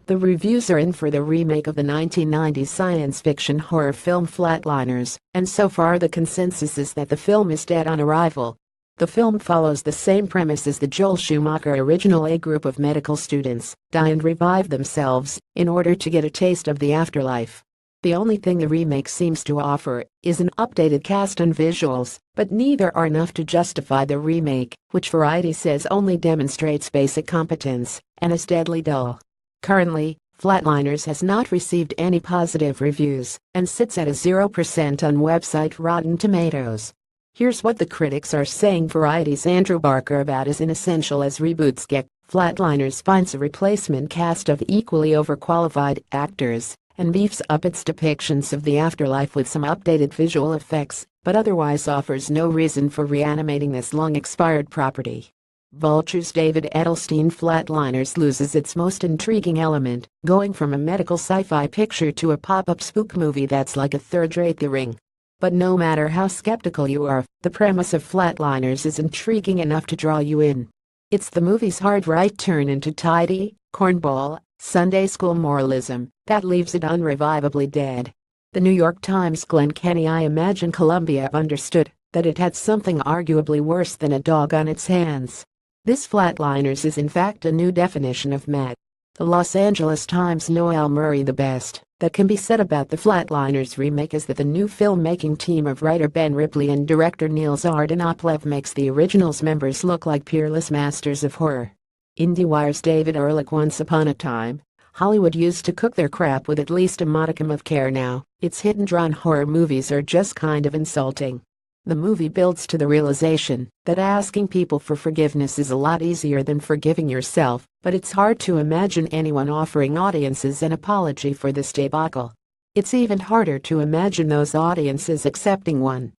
The reviews are in for the remake of the 1990s science fiction horror film Flatliners, and so far the consensus is that the film is dead on arrival. The film follows the same premise as the Joel Schumacher original. A group of medical students die and revive themselves in order to get a taste of the afterlife. The only thing the remake seems to offer is an updated cast and visuals, but neither are enough to justify the remake, which Variety says only demonstrates basic competence and is deadly dull. Currently, Flatliners has not received any positive reviews and sits at a 0% on website Rotten Tomatoes. Here's what the critics are saying. Variety's Andrew Barker about as inessential as reboots get. Flatliners finds a replacement cast of equally overqualified actors and beefs up its depictions of the afterlife with some updated visual effects, but otherwise offers no reason for reanimating this long-expired property. Vulture's David Edelstein. Flatliners loses its most intriguing element, going from a medical sci-fi picture to a pop-up spook movie that's like a third-rate The Ring. But no matter how skeptical you are, the premise of Flatliners is intriguing enough to draw you in. It's the movie's hard right turn into tidy, cornball, Sunday school moralism that leaves it unrevivably dead. The New York Times. Glenn Kenny. I imagine Columbia understood that it had something arguably worse than a dog on its hands. This Flatliners is in fact a new definition of mad. The Los Angeles Times. Noel Murray. The best that can be said about the Flatliners remake is that the new filmmaking team of writer Ben Ripley and director Neil Zardanoplev makes the original's members look like peerless masters of horror. IndieWire's David Ehrlich. Once upon a time, Hollywood used to cook their crap with at least a modicum of care. Now, its hit-and-run horror movies are just kind of insulting. The movie builds to the realization that asking people for forgiveness is a lot easier than forgiving yourself, but it's hard to imagine anyone offering audiences an apology for this debacle. It's even harder to imagine those audiences accepting one.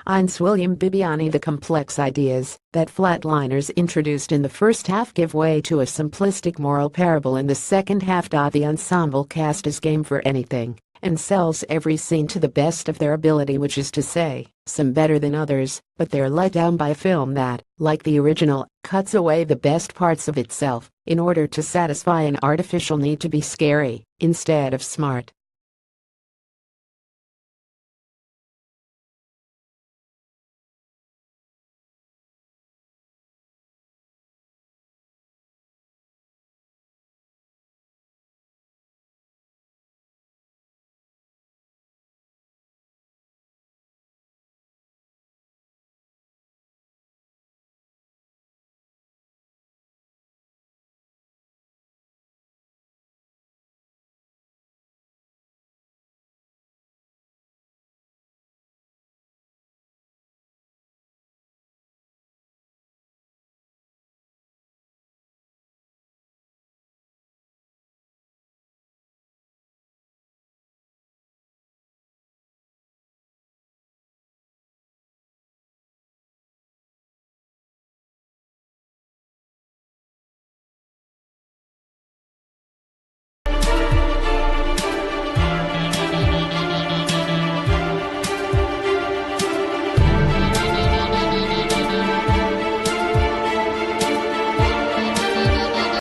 Heinz William Bibiani. The complex ideas that Flatliners introduced in the first half give way to a simplistic moral parable in the second half. The ensemble cast is game for anything and sells every scene to the best of their ability, which is to say, some better than others, but they're let down by a film that, like the original, cuts away the best parts of itself in order to satisfy an artificial need to be scary instead of smart.